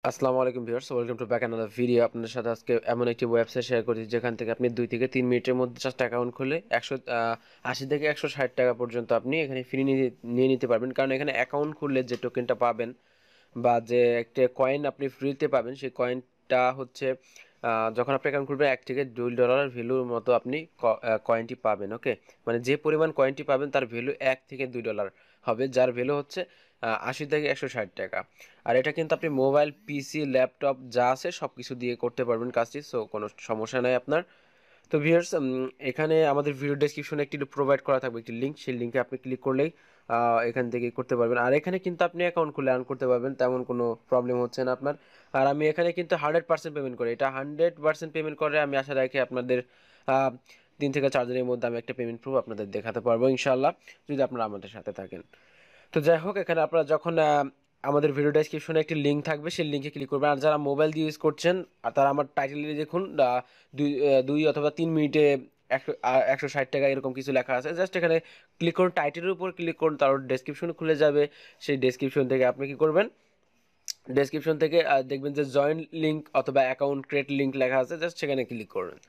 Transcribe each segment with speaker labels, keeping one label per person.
Speaker 1: আসসালামু আলাইকুম viewers, welcome to back another video. আপনাদের সাথে আজকে এমন একটি ওয়েবসাইট শেয়ার করছি যেখান থেকে আপনি 2 থেকে 3 মিনিটের মধ্যে জাস্ট অ্যাকাউন্ট খুলে 180 থেকে 160 টাকা পর্যন্ত আপনি এখানে ফ্রি নিয়ে নিতে পারবেন। কারণ এখানে অ্যাকাউন্ট খুললে যে টোকেনটা পাবেন বা যে একটা কয়েন আপনি ফ্রিতে পাবেন, সেই কয়েনটা হচ্ছে যখন আপনি অ্যাকাউন্ট খুলবেন $1 থেকে $2 ভ্যালুর মতো আপনি কয়েনটি পাবেন। ওকে, মানে যে পরিমাণ কয়েনটি পাবেন তার ভ্যালু $1 থেকে $2 হবে, যার ভ্যালু হচ্ছে 80 থেকে 160 টাকা। আর এটা কিন্তু আপনি মোবাইল, পিসি, ল্যাপটপ যা আছে সব কিছু দিয়ে করতে পারবেন কাজটি, সো কোনো সমস্যা নাই আপনার। তো ভিউয়ার্স, এখানে আমাদের ভিডিও ডেসক্রিপশনে একটি প্রোভাইড করা থাকবে একটি লিঙ্ক, সেই লিঙ্কে আপনি ক্লিক করলেই এখান থেকে করতে পারবেন। আর এখানে কিন্তু আপনি অ্যাকাউন্ট খুলে আর্ন করতে পারবেন, তেমন কোনো প্রবলেম হচ্ছে না আপনার। আর আমি এখানে কিন্তু 100% পেমেন্ট করি, এটা 100% পেমেন্ট করে আমি আশা রাখি আপনাদের 3 থেকে 4 দিনের মধ্যে আমি একটা পেমেন্ট প্রুফ আপনাদের দেখাতে পারবো ইনশাল্লাহ, যদি আপনারা আমাদের সাথে থাকেন। তো যাই হোক, এখানে আপনারা যখন আমাদের ভিডিও ডেসক্রিপশনে একটি লিঙ্ক থাকবে, সেই লিঙ্কে ক্লিক করবেন। আর যারা মোবাইল দিয়ে ইউজ করছেন আর তারা আমার টাইটেলে দেখুন 2 অথবা 3 মিনিটে 160 টাকা এরকম কিছু লেখা আছে। জাস্ট এখানে ক্লিক করুন, টাইটেলের উপর ক্লিক করুন, তারপর ডেসক্রিপশন খুলে যাবে। সেই ডেসক্রিপশন থেকে আপনি কি করবেন, ডেসক্রিপশন থেকে দেখবেন যে জয়েন লিঙ্ক অথবা অ্যাকাউন্ট ক্রিয়েট লিঙ্ক লেখা আছে, জাস্ট সেখানে ক্লিক করবেন।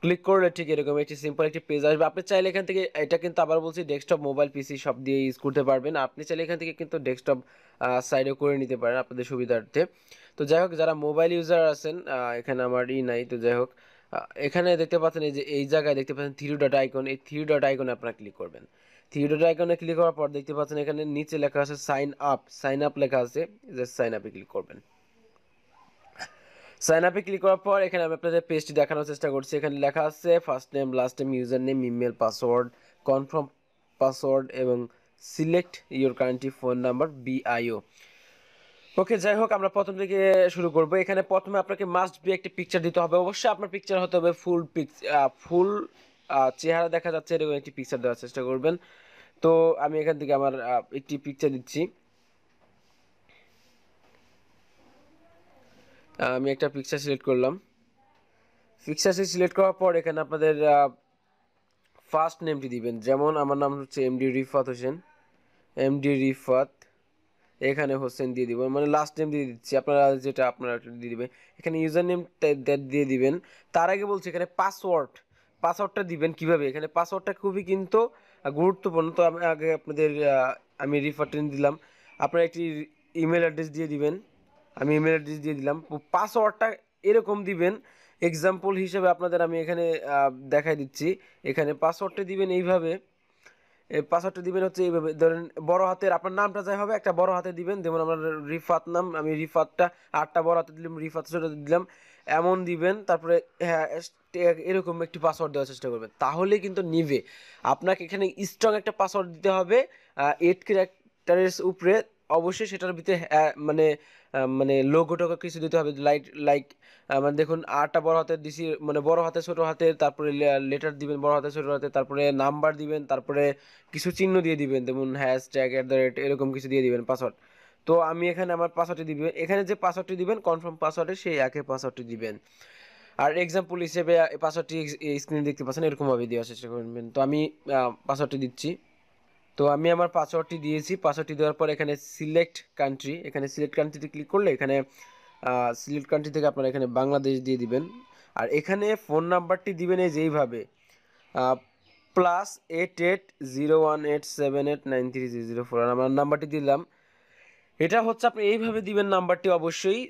Speaker 1: ক্লিক করলে ঠিক এরকম একটি সিম্পল একটি পেজ আসবে। আপনি চাইলে এখান থেকে, এটা কিন্তু আবার বলছি, ডেস্কটপ, মোবাইল, পিসি সব দিয়ে ইউজ করতে পারবেন। আপনি চাইলে এখান থেকে কিন্তু ডেস্কটপ সাইডেও করে নিতে পারেন আপনাদের সুবিধার্থে। তো যাই হোক, যারা মোবাইল ইউজার আছেন, এখানে আমার নাই। তো যাই হোক, এখানে দেখতে পাচ্ছেন এই যে এই জায়গায় দেখতে পাচ্ছেন থ্রি ডট আইকন, এই থ্রি ডট আইকনে আপনারা ক্লিক করবেন। থ্রি ডট আইকনে ক্লিক করার পর দেখতে পাচ্ছেন এখানে নিচে লেখা আছে সাইন আপ লেখা আছে, জাস্ট সাইন আপে ক্লিক করবেন। সাইন আপে ক্লিক করার পর এখানে আমি আপনাদের পেজটি দেখানোর চেষ্টা করছি। এখানে লেখা আছে first name, last name, user name, email, password, confirm password এবং select your country, phone number, bio. Okay, যাই হোক, আমরা প্রথম থেকে শুরু করব। এখানে প্রথমে আপনাকে মাস্ট বি একটি পিকচার দিতে হবে, অবশ্যই আপনার পিকচার হতে হবে ফুল চেহারা দেখা যাচ্ছে এরকম একটি পিকচার দেওয়ার চেষ্টা করবেন। তো আমি এখান থেকে আমার একটি পিকচার দিচ্ছি। আমি একটা পিকচার সিলেক্ট করলাম। পিকচারটি সিলেক্ট করার পর এখানে আপনাদের ফার্স্ট নেমটি দিবেন। যেমন আমার নাম হচ্ছে এমডি রিফাত হোসেন, এমডি রিফাত, এখানে হোসেন দিয়ে দিব, মানে লাস্ট নেম দিয়ে দিচ্ছি, আপনারা যেটা আপনারা দিয়ে দিবেন। এখানে ইউজার নেম দিয়ে দিবেন। তার আগে বলছি এখানে পাসওয়ার্ডটা দিবেন কিভাবে। এখানে পাসওয়ার্ডটা খুবই কিন্তু গুরুত্বপূর্ণ। তো আমি আগে আপনাদের আমি রিফাত দিলাম, আপনারা একটি ইমেল অ্যাড্রেস দিয়ে দিবেন। আমি ইমেল অ্যাড্রেস দিয়ে দিলাম। পাসওয়ার্ডটা এরকম দিবেন, এক্সাম্পল হিসেবে আপনাদের আমি এখানে দেখাই দিচ্ছি। এখানে পাসওয়ার্ডটা দিবেন এইভাবে, পাসওয়ার্ডটা দিবেন হচ্ছে এইভাবে। ধরেন বড় হাতের আপনার নামটা যাই হবে, একটা বড় হাতে দিবেন। যেমন আমার রিফাত নাম, আমি রিফাতটা 8টা বড় হাতে দিলাম, রিফাত ছোট দিলাম, এমন দিবেন। তারপরে হ্যাঁ, এরকম একটি পাসওয়ার্ড দেওয়ার চেষ্টা করবেন, তাহলে কিন্তু নিবে। আপনাকে এখানে স্ট্রং একটা পাসওয়ার্ড দিতে হবে, 8 ক্যারেক্টারের উপরে। অবশ্যই সেটার ভিতরে মানে মানে লোগো টোগো কিছু দিতে হবে, লাইক মানে দেখুন 8টা বড় হাতের দিছি, মানে বড় হাতে ছোট হাতের, তারপরে লেটার দিবেন বড় হাতে ছোট হাতে, তারপরে নাম্বার দিবেন, তারপরে কিছু চিহ্ন দিয়ে দিবেন, যেমন হ্যাশট্যাগ @ এরকম কিছু দিয়ে দিবেন পাসওয়ার্ড। তো আমি এখানে আমার পাসওয়ার্ডটি দিবেন, এখানে যে পাসওয়ার্ডটি দিবেন কনফার্ম পাসওয়ার্ডে সেই একই পাসওয়ার্ডটি দিবেন। আর এক্সাম্পল হিসেবে পাসওয়ার্ডটি স্ক্রিনে দেখতে পাচ্ছেন, এরকমভাবে দেওয়ার চেষ্টা করবেন। তো আমি পাসওয়ার্ডটি দিচ্ছি। তো আমি আমার পাসওয়ার্ডটি দিয়েছি। পাসওয়ার্ডটি দেওয়ার পর এখানে সিলেক্ট কান্ট্রি, এখানে সিলেক্ট কান্ট্রিতে ক্লিক করলে এখানে সিলেক্ট কান্ট্রি থেকে আপনারা এখানে বাংলাদেশ দিয়ে দিবেন। আর এখানে ফোন নাম্বারটি দিবেন এই যেইভাবে, +880187893004, আর আমার নাম্বারটি দিলাম। এটা হচ্ছে আপনি এইভাবে দিবেন নাম্বারটি, অবশ্যই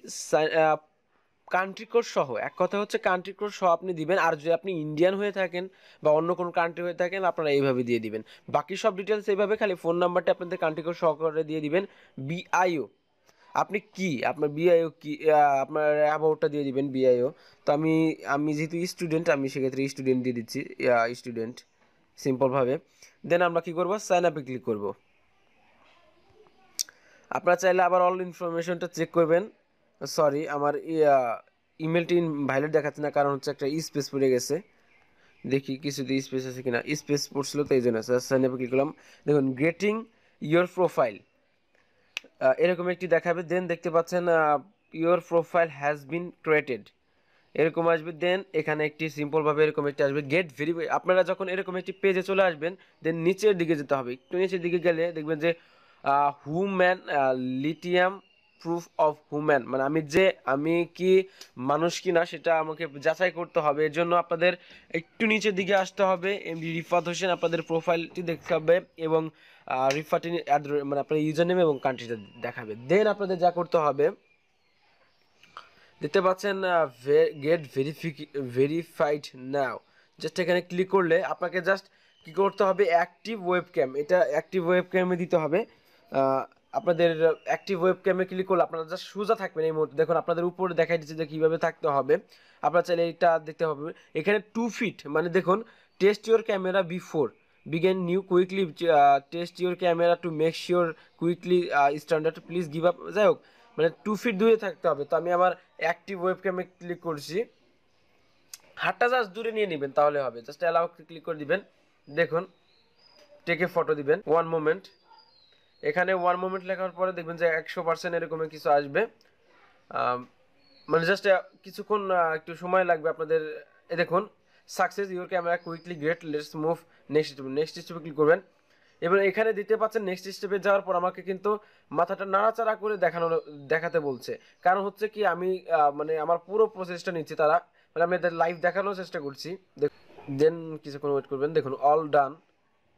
Speaker 1: কান্ট্রি কোড সহ। এক কথা হচ্ছে কান্ট্রি কোড সহ আপনি দিবেন। আর যদি আপনি ইন্ডিয়ান হয়ে থাকেন বা অন্য কোনো কান্ট্রি হয়ে থাকেন, আপনারা এইভাবে দিয়ে দিবেন। বাকি সব ডিটেলস এইভাবে, খালি ফোন নাম্বারটা আপনাদের কান্ট্রি কোড সহকারে দিয়ে দিবেন। বিআইও, আপনি কি আপনার বিআইও কি, আপনার অ্যাবাউটটা দিয়ে দিবেন বিআইও। তো আমি আমি যেহেতু স্টুডেন্ট, আমি সেক্ষেত্রে স্টুডেন্ট দিয়ে দিচ্ছি, স্টুডেন্ট সিম্পলভাবে। দেন আমরা কি করব, সাইন আপে ক্লিক করব। আপনারা চাইলে আবার অল ইনফরমেশনটা চেক করবেন। সরি, আমার ইমেলটি ভাইলেট দেখাচ্ছে না, কারণ হচ্ছে একটা স্পেস পড়ে গেছে। দেখি কিছুতে স্পেস আছে কিনা, স্পেস পড়ছিল তো এই জন্য। সাইন আপে ক্লিক করলাম। দেখুন গেটিং ইয়োর প্রোফাইল এরকম একটি দেখাবে। দেন দেখতে পাচ্ছেন your profile has been created, এরকম আসবে। দেন এখানে একটি সিম্পলভাবে এরকম একটি আসবে গেট ভেরিফাই। আপনারা যখন এরকম একটি পেজে চলে আসবেন, দেন নিচের দিকে যেতে হবে। একটু নিচের দিকে গেলে দেখবেন যে human lithium proof of human, মানে আমি কি মানুষ কিনা সেটা আমাকে যাচাই করতে হবে। এর জন্য আপনাদের একটু নিচের দিকে আসতে হবে, এমডি রিফাত হোসেন আপনাদের প্রোফাইলটি দেখতে হবে এবং রিফাত মানে আপনার ইউজার নেম এবং কান্ট্রিটা দেখাবে। দেন আপনাদের যা করতে হবে, দেখতে পাচ্ছেন গেট ভেরিফাইড নাও, জাস্ট এখানে ক্লিক করলে আপনাকে জাস্ট কি করতে হবে, অ্যাক্টিভ ওয়েব ক্যাম, এটা অ্যাক্টিভ ওয়েব ক্যামে দিতে হবে। আপনাদের অ্যাক্টিভ ওয়েব ক্যামে ক্লিক করলে আপনারা জাস্ট সোজা থাকবেন এই মুহূর্তে। দেখুন আপনাদের উপরে দেখাই দিচ্ছে যে কীভাবে থাকতে হবে। আপনারা চাইলে এটা দেখতে হবে, এখানে 2 ফিট, মানে দেখুন test your camera before begin new quickly, test your camera to make sure quickly standard please give up, যাই হোক মানে 2 ফিট দূরে থাকতে হবে। তো আমি আমার অ্যাক্টিভ ওয়েব ক্যামে ক্লিক করছি, হাতটা জাস্ট দূরে নিয়ে নেবেন তাহলে হবে, জাস্ট অ্যালাউ ক্লিক করে দিবেন। দেখুন টেকে ফটো দিবেন, 1 মোমেন্ট, এখানে 1 মোমেন্ট লেখার পরে দেখবেন যে 100% এরকম কিছু আসবে। মানে জাস্ট কিছুক্ষণ একটু সময় লাগবে আপনাদের। দেখুন success your camera quickly great, let's move next step, next স্টেপে ক্লিক করবেন। এবার এখানে দিতে পাচ্ছেন নেক্সট স্টেপে যাওয়ার পর আমাকে কিন্তু মাথাটা নাড়াচাড়া করে দেখাতে বলছে। কারণ হচ্ছে কি আমি মানে আমার পুরো প্রসেসটা নিচ্ছি, তারা মানে আমি লাইভ দেখানোর চেষ্টা করছি। দেন কিছুক্ষণ ওয়েট করবেন, দেখুন অল ডান,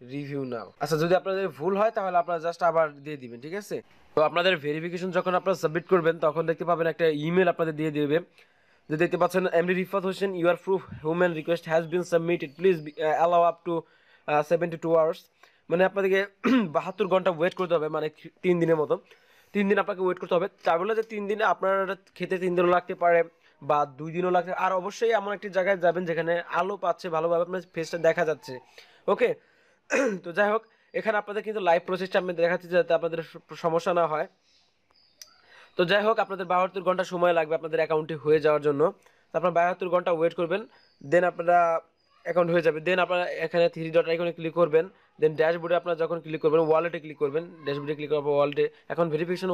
Speaker 1: রিভিউ নাও। আচ্ছা যদি আপনাদের ভুল হয় তাহলে আপনারা জাস্ট আবার দিয়ে দিবেন, ঠিক আছে। তো আপনাদের ভেরিফিকেশন যখন আপনারা সাবমিট করবেন তখন দেখতে পাবেন একটা ইমেল আপনাদের দিয়ে দেবে, যে দেখতে পাচ্ছেন MD Rifat Hossain your proof human request has been submitted, please allow up to 72 hours, মানে আপনাদেরকে 72 ঘন্টা ওয়েট করতে হবে, মানে 3 দিনের মতো, 3 দিন আপনাকে ওয়েট করতে হবে। তার বলে যে 3 দিনে আপনার খেতে 3 দিনও লাগতে পারে বা 2 দিনও লাগতে, আর অবশ্যই এমন একটি জায়গায় যাবেন যেখানে আলো পাচ্ছে ভালোভাবে, আপনার ফেসটা দেখা যাচ্ছে, ওকে। তো যাই হোক এখানে আপনাদের কিন্তু লাইভ প্রসেসটা আমি দেখাচ্ছি যাতে আপনাদের সমস্যা না হয়। তো যাই হোক আপনাদের 72 ঘন্টা সময় লাগবে আপনাদের অ্যাকাউন্টে হয়ে যাওয়ার জন্য। আপনারা 72 ঘন্টা ওয়েট করবেন, দেন আপনারা অ্যাকাউন্ট হয়ে যাবে। দেন আপনারা এখানে 3 ডট আইকনে ক্লিক করবেন, দেন ড্যাশবোর্ডে আপনারা যখন ক্লিক করবেন ওয়ালেটে ক্লিক করবেন, ড্যাশবোর্ডে ক্লিক করার পর ওয়ালেটে এখন ভেরিফিকেশন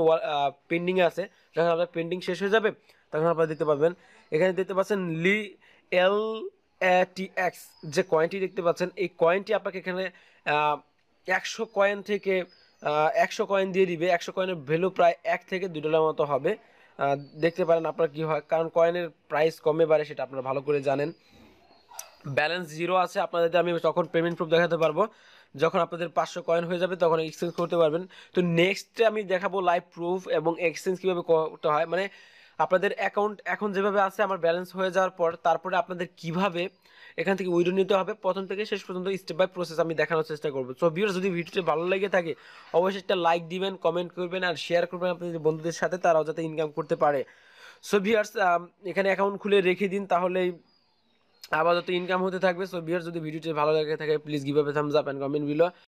Speaker 1: পেন্ডিংয়ে আছে, যখন আপনার পেন্ডিং শেষ হয়ে যাবে তখন আপনারা দেখতে পাবেন এখানে দেখতে পাচ্ছেন LATX যে কয়েনটি দেখতে পাচ্ছেন, এই কয়েনটি আপনাকে এখানে 100 কয়েন থেকে 100 কয়েন দিয়ে দিবে। 100 কয়েনের ভ্যালু প্রায় $1 থেকে $2 মতো হবে। দেখতে পারেন আপনার কি হয়, কারণ কয়েনের প্রাইস কমে বাড়ে সেটা আপনারা ভালো করে জানেন। ব্যালেন্স 0 আছে, আপনাদের আমি তখন পেমেন্ট প্রুফ দেখাতে পারবো যখন আপনাদের 500 কয়েন হয়ে যাবে, তখন এক্সচেঞ্জ করতে পারবেন। তো নেক্সটে আমি দেখাবো লাইভ প্রুফ এবং এক্সচেঞ্জ কীভাবে করতে হয়, মানে আপনাদের অ্যাকাউন্ট এখন যেভাবে আছে আমার ব্যালেন্স হয়ে যাওয়ার পর তারপরে আপনাদের কিভাবে এখান থেকে উইথড্র নিতে হবে প্রথম থেকে শেষ পর্যন্ত স্টেপ বাই প্রসেস আমি দেখানোর চেষ্টা করবো। সো ভিউয়ার্স যদি ভিডিওটি ভালো লেগে থাকে অবশ্যই একটা লাইক দিবেন, কমেন্ট করবেন আর শেয়ার করবেন আপনাদের বন্ধুদের সাথে, তারাও যাতে ইনকাম করতে পারে। সো ভিউয়ার্স এখানে অ্যাকাউন্ট খুলে রেখে দিন, তাহলেই আপাতত ইনকাম হতে থাকবে। সো ভিউয়ার্স যদি ভিডিওটি ভালো লাগে থাকে please give a thumbs up and comment below.